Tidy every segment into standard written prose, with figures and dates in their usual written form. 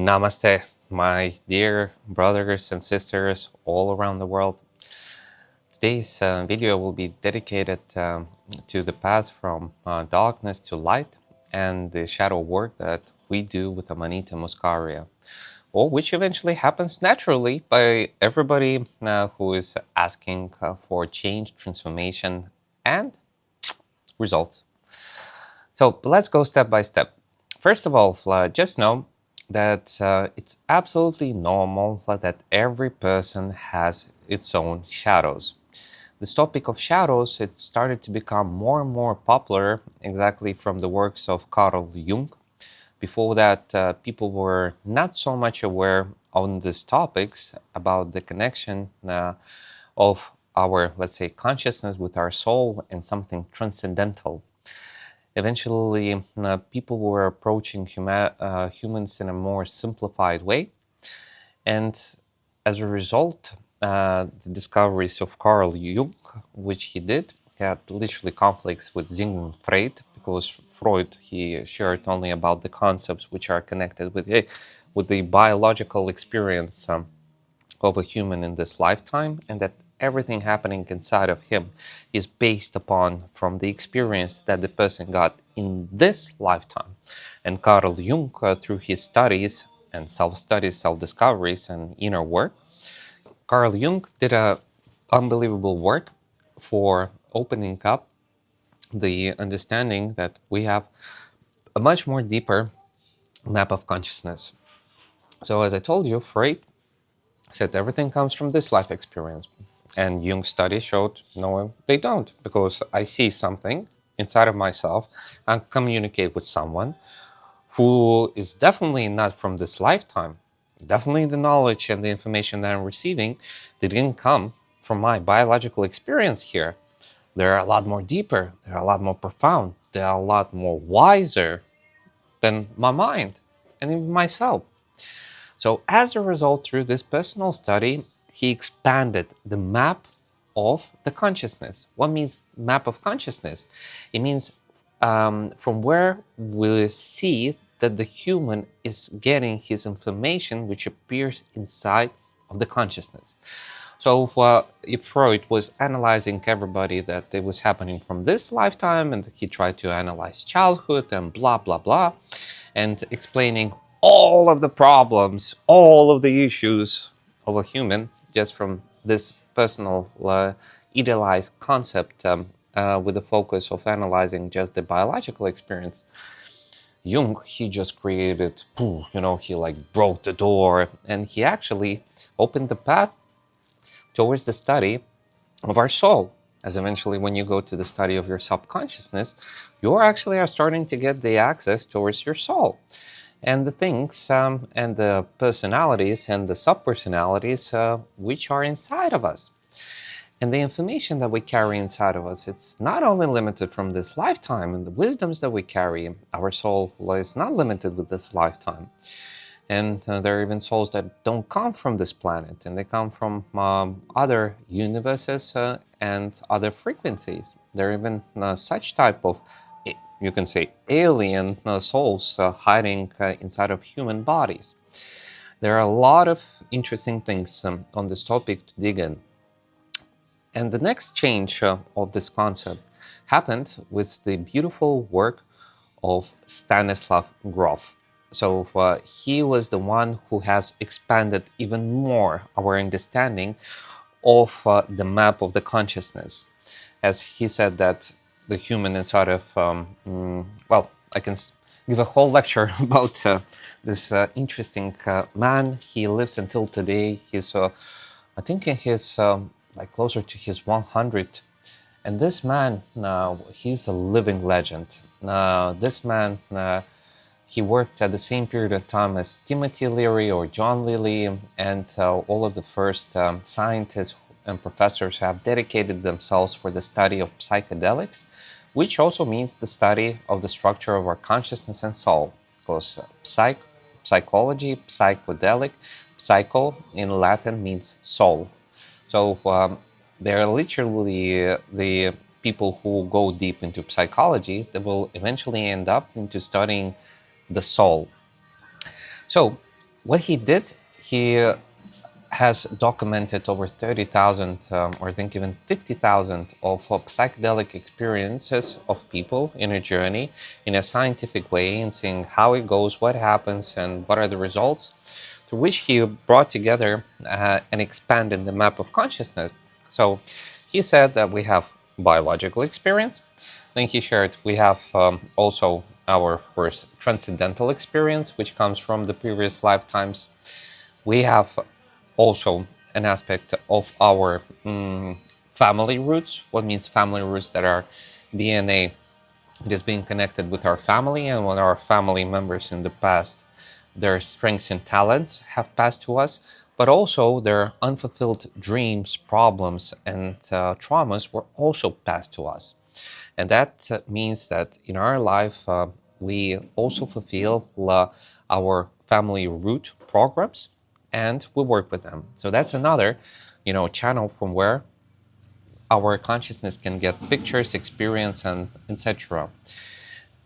Namaste, my dear brothers and sisters all around the world. Today's video will be dedicated to the path from darkness to light and the shadow work that we do with Amanita Muscaria, or which eventually happens naturally by everybody who is asking for change, transformation, and results. So let's go step by step. First of all, just know that it's absolutely normal that every person has its own shadows. This topic of shadows, it started to become more and more popular exactly from the works of Carl Jung. Before that, people were not so much aware on these topics about the connection of our, let's say, consciousness with our soul and something transcendental. Eventually, people were approaching humans in a more simplified way. And as a result, the discoveries of Carl Jung, which he did, had literally conflicts with Sigmund Freud, because Freud, he shared only about the concepts which are connected with the biological experience of a human in this lifetime, and that everything happening inside of him is based upon from the experience that the person got in this lifetime. And Carl Jung, through his studies and self-studies, self-discoveries, and inner work, Carl Jung did a unbelievable work for opening up the understanding that we have a much more deeper map of consciousness. So as I told you, Freud said everything comes from this life experience. And Jung's study showed, no, they don't, because I see something inside of myself and communicate with someone who is definitely not from this lifetime. Definitely the knowledge and the information that I'm receiving, they didn't come from my biological experience here. They're a lot more deeper, they're a lot more profound, they're a lot more wiser than my mind and even myself. So as a result, through this personal study, he expanded the map of the consciousness. What means map of consciousness? It means from where we see that the human is getting his information, which appears inside of the consciousness. So if Freud was analyzing everybody that it was happening from this lifetime, and he tried to analyze childhood and blah, blah, blah, and explaining all of the problems, all of the issues of a human just from this personal idealized concept with the focus of analyzing just the biological experience. Jung, he just created, he like broke the door, and he actually opened the path towards the study of our soul. As eventually, when you go to the study of your subconsciousness, you actually are starting to get the access towards your soul and the things and the personalities and the subpersonalities which are inside of us. And the information that we carry inside of us, it's not only limited from this lifetime, and the wisdoms that we carry, our soul is not limited with this lifetime. And there are even souls that don't come from this planet, and they come from other universes and other frequencies. There are even such type of, you can say, alien souls hiding inside of human bodies. There are a lot of interesting things on this topic to dig in. And the next change of this concept happened with the beautiful work of Stanislav Grof. So he was the one who has expanded even more our understanding of the map of the consciousness. As he said that the human inside of, I can give a whole lecture about this interesting man. He lives until today. He's, I think in his, like closer to his 100. And this man, he's a living legend. This man, he worked at the same period of time as Timothy Leary or John Lilly, and all of the first scientists and professors have dedicated themselves for the study of psychedelics, which also means the study of the structure of our consciousness and soul. Because psychology, psychedelic, psycho in Latin means soul. So they're literally the people who go deep into psychology that will eventually end up into studying the soul. So what he did, he has documented over 30,000 or I think even 50,000 of psychedelic experiences of people in a journey in a scientific way, and seeing how it goes, what happens, and what are the results, through which he brought together and expanded the map of consciousness. So he said that we have biological experience. Then he shared we have also our first transcendental experience, which comes from the previous lifetimes. We have also an aspect of our family roots. What means family roots? That our DNA, it is being connected with our family, and with our family members in the past, their strengths and talents have passed to us, but also their unfulfilled dreams, problems, and traumas were also passed to us. And that means that in our life, we also fulfill our family root programs, and we work with them. So that's another, channel from where our consciousness can get pictures, experience, and etc.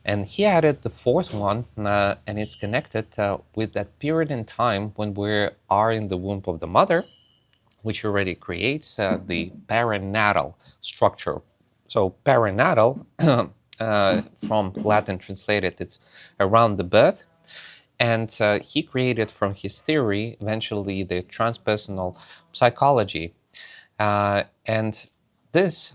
And he added the fourth one, and it's connected with that period in time when we are in the womb of the mother, which already creates the perinatal structure. So perinatal, from Latin translated, it's around the birth. And he created from his theory eventually the transpersonal psychology. And this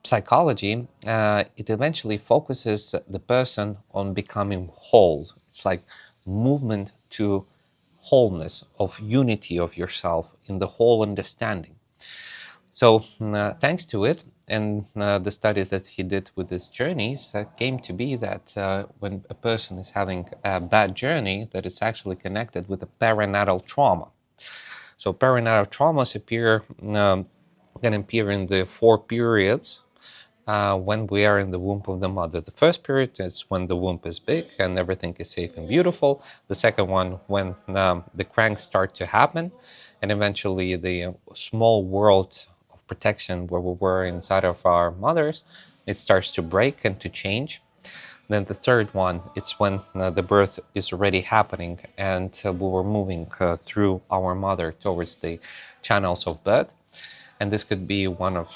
psychology, it eventually focuses the person on becoming whole. It's like movement to wholeness, of unity of yourself in the whole understanding. So thanks to it, and the studies that he did with these journeys came to be that when a person is having a bad journey, that it's actually connected with a perinatal trauma. So perinatal traumas can appear in the 4 periods when we are in the womb of the mother. The first period is when the womb is big and everything is safe and beautiful. The second one, when the cranks start to happen, and eventually the small world of protection where we were inside of our mothers, it starts to break and to change. Then the third one, it's when the birth is already happening, and we were moving through our mother towards the channels of birth. And this could be one of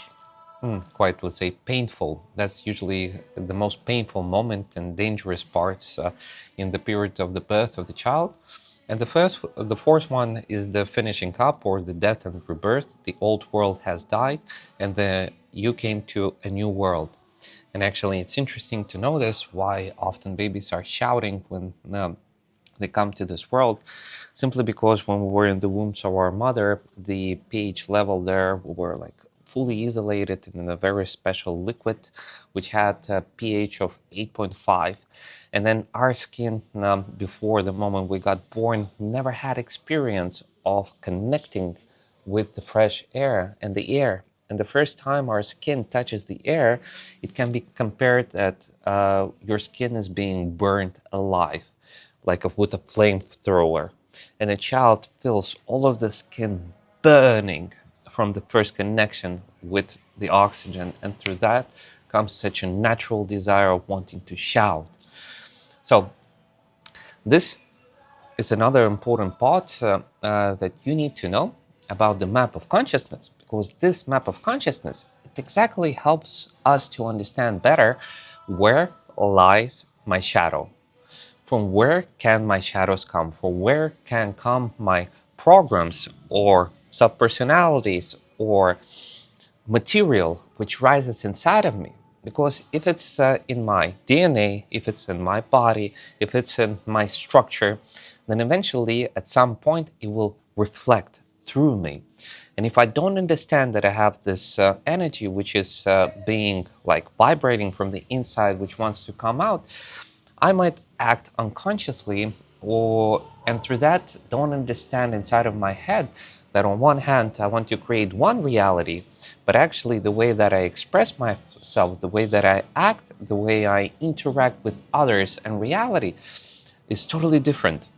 quite, let's say, painful. That's usually the most painful moment and dangerous parts in the period of the birth of the child. And the fourth one is the finishing up, or the death and rebirth. The old world has died, and you came to a new world. And actually, it's interesting to notice why often babies are shouting when they come to this world, simply because when we were in the wombs of our mother, the pH level there, we were like fully isolated in a very special liquid, which had a pH of 8.5. And then our skin, before the moment we got born, never had experience of connecting with the fresh air and the air. And the first time our skin touches the air, it can be compared that your skin is being burned alive, like with a flamethrower. And a child feels all of the skin burning from the first connection with the oxygen. And through that comes such a natural desire of wanting to shout. So this is another important part that you need to know about the map of consciousness, because this map of consciousness, it exactly helps us to understand better where lies my shadow. From where can my shadows come? From where can come my programs or subpersonalities or material which rises inside of me? Because if it's in my DNA, if it's in my body, if it's in my structure, then eventually at some point it will reflect through me. And if I don't understand that I have this energy which is being like vibrating from the inside, which wants to come out, I might act unconsciously, and through that don't understand inside of my head that on one hand I want to create one reality, but actually the way that I express myself, the way that I act, the way I interact with others and reality is totally different.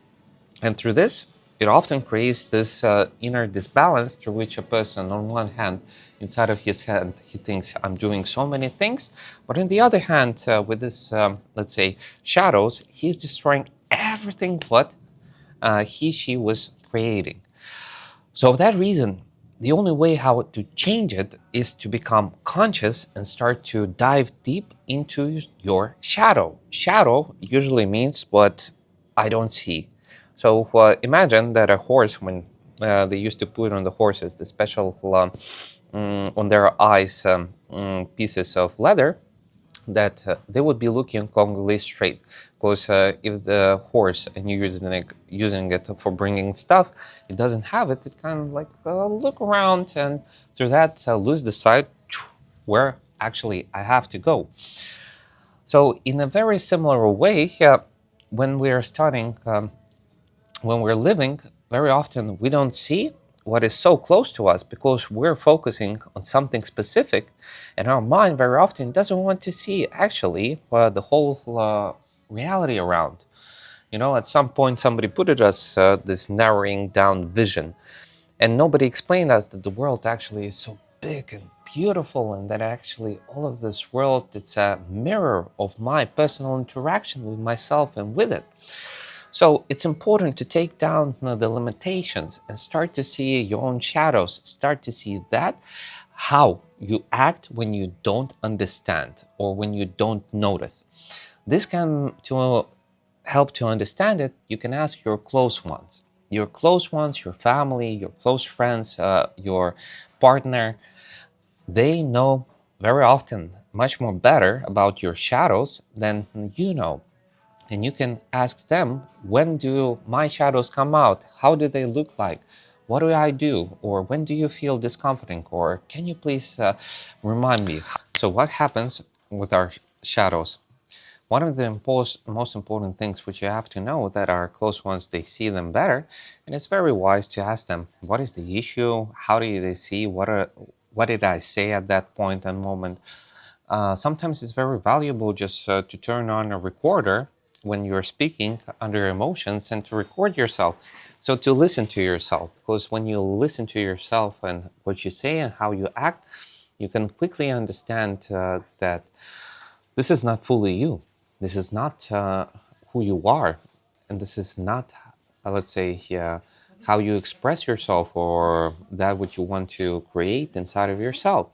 And through this, it often creates this inner disbalance through which a person, on one hand, inside of his head, he thinks, I'm doing so many things. But on the other hand, with this, let's say, shadows, he's destroying everything what she was creating. So for that reason, the only way how to change it is to become conscious and start to dive deep into your shadow. Shadow usually means what I don't see. So imagine that a horse, when they used to put on the horses the special on their eyes pieces of leather, that they would be looking Congolese straight, because if the horse and you're using it for bringing stuff, it doesn't have it, it kind of like look around, and through that lose the sight where actually I have to go. So in a very similar way, when we're starting when we're living, very often we don't see what is so close to us because we're focusing on something specific, and our mind very often doesn't want to see actually the whole reality around. You know, at some point somebody put it as this narrowing down vision, and nobody explained us that the world actually is so big and beautiful, and that actually all of this world, it's a mirror of my personal interaction with myself and with it. So it's important to take down the limitations and start to see your own shadows, start to see that how you act when you don't understand or when you don't notice. This can, to help to understand it, you can ask your close ones. Your close ones, your family, your close friends, your partner, they know very often much more better about your shadows than you know. And you can ask them, when do my shadows come out? How do they look like? What do I do? Or when do you feel discomforting? Or can you please remind me? So what happens with our shadows? One of the most important things which you have to know, that our close ones, they see them better. And it's very wise to ask them, what is the issue? How do they see? What did I say at that point and moment? Sometimes it's very valuable just to turn on a recorder when you're speaking under emotions and to record yourself. So to listen to yourself, because when you listen to yourself and what you say and how you act, you can quickly understand that this is not fully you. This is not who you are. And this is not, let's say, how you express yourself or that what you want to create inside of yourself.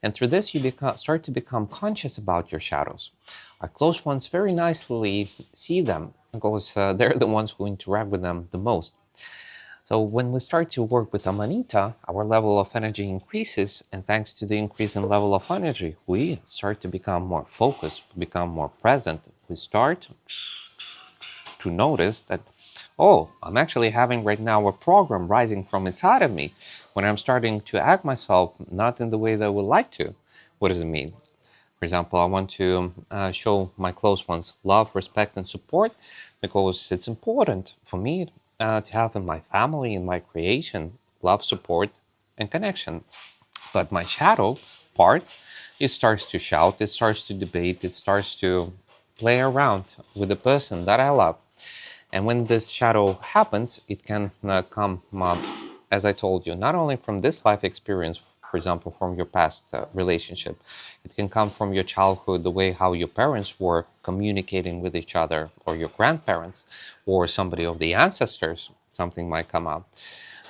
And through this, you start to become conscious about your shadows. Our close ones very nicely see them because they're the ones who interact with them the most. So when we start to work with Amanita, our level of energy increases, and thanks to the increase in level of energy, we start to become more focused, become more present. We start to notice that, oh, I'm actually having right now a program rising from inside of me when I'm starting to act myself not in the way that I would like to. What does it mean? For example, I want to show my close ones love, respect, and support because it's important for me to have in my family, in my creation, love, support, and connection. But my shadow part, it starts to shout, it starts to debate, it starts to play around with the person that I love. And when this shadow happens, it can come, as I told you, not only from this life experience, for example, from your past relationship. It can come from your childhood, the way how your parents were communicating with each other, or your grandparents, or somebody of the ancestors, something might come up.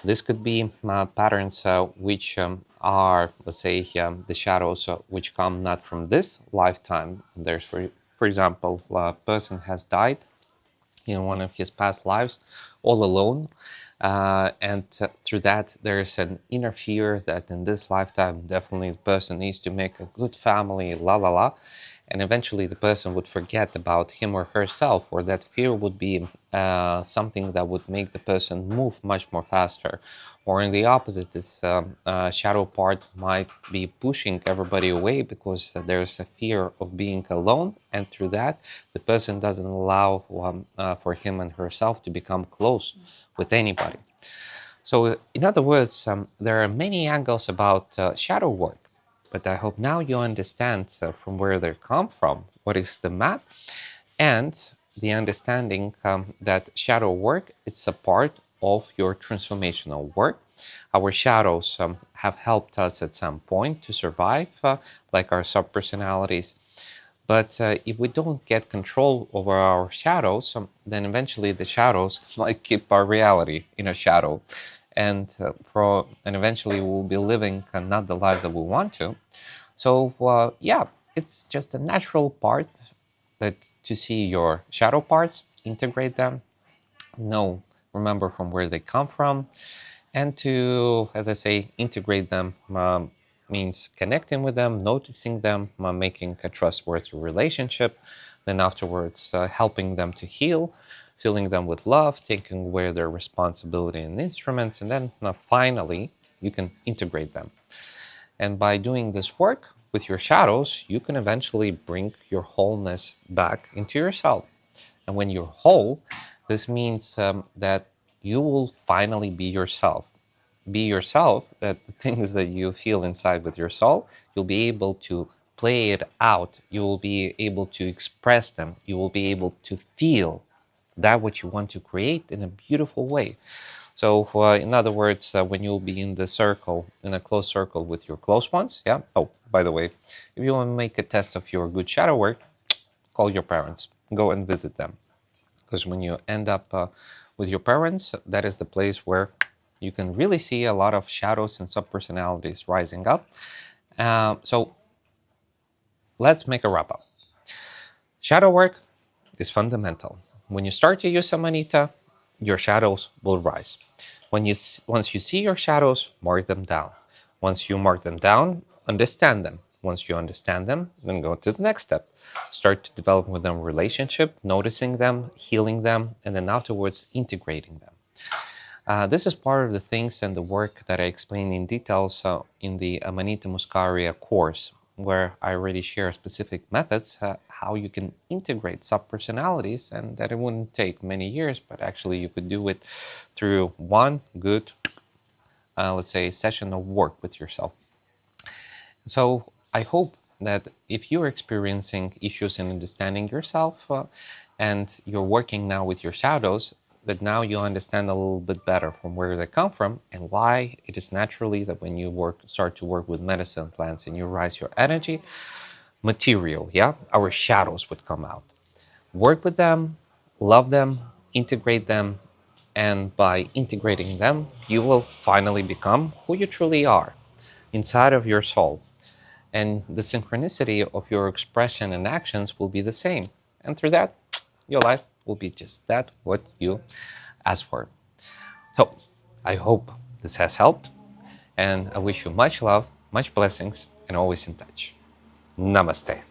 This could be patterns which are, let's say, the shadows which come not from this lifetime. There's, for example, a person has died in one of his past lives all alone, and through that there's an inner fear that in this lifetime definitely the person needs to make a good family, la la la, and eventually the person would forget about him or herself, or that fear would be something that would make the person move much more faster. Or in the opposite, this shadow part might be pushing everybody away because there's a fear of being alone, and through that the person doesn't allow for him and herself to become close with anybody. So in other words, there are many angles about shadow work, but I hope now you understand from where they come from, what is the map, and the understanding that shadow work, it's a part of your transformational work. Our shadows have helped us at some point to survive, like our subpersonalities. But if we don't get control over our shadows, then eventually the shadows like keep our reality in a shadow, and eventually we'll be living not the life that we want to. So yeah, it's just a natural part that to see your shadow parts, integrate them, know, remember from where they come from, and to, as I say, integrate them means connecting with them, noticing them, making a trustworthy relationship, then afterwards helping them to heal, filling them with love, taking away their responsibility and instruments, and then finally you can integrate them. And by doing this work with your shadows, you can eventually bring your wholeness back into yourself. And when you're whole, this means that you will finally be yourself. Be yourself, that the things that you feel inside with your soul, you'll be able to play it out. You will be able to express them. You will be able to feel that what you want to create in a beautiful way. So, in other words, when you'll be in the circle, in a close circle with your close ones, yeah. Oh, by the way, if you want to make a test of your good shadow work, call your parents, go and visit them. Because when you end up with your parents, that is the place where you can really see a lot of shadows and subpersonalities rising up. So let's make a wrap up. Shadow work is fundamental. When you start to use Amanita, your shadows will rise. Once you see your shadows, mark them down. Once you mark them down, understand them. Once you understand them, then go to the next step. Start to develop with them a relationship, noticing them, healing them, and then afterwards integrating them. This is part of the things and the work that I explain in details in the Amanita Muscaria course, where I already share specific methods how you can integrate subpersonalities, and that it wouldn't take many years, but actually you could do it through one good, let's say, session of work with yourself. So I hope that if you're experiencing issues in understanding yourself and you're working now with your shadows, that now you understand a little bit better from where they come from and why it is naturally that when you start to work with medicine plants and you rise your energy, material, yeah, our shadows would come out. Work with them, love them, integrate them, and by integrating them, you will finally become who you truly are inside of your soul. And the synchronicity of your expression and actions will be the same. And through that, your life will be just that what you asked for. So I hope this has helped, and I wish you much love, much blessings, and always in touch. Namaste.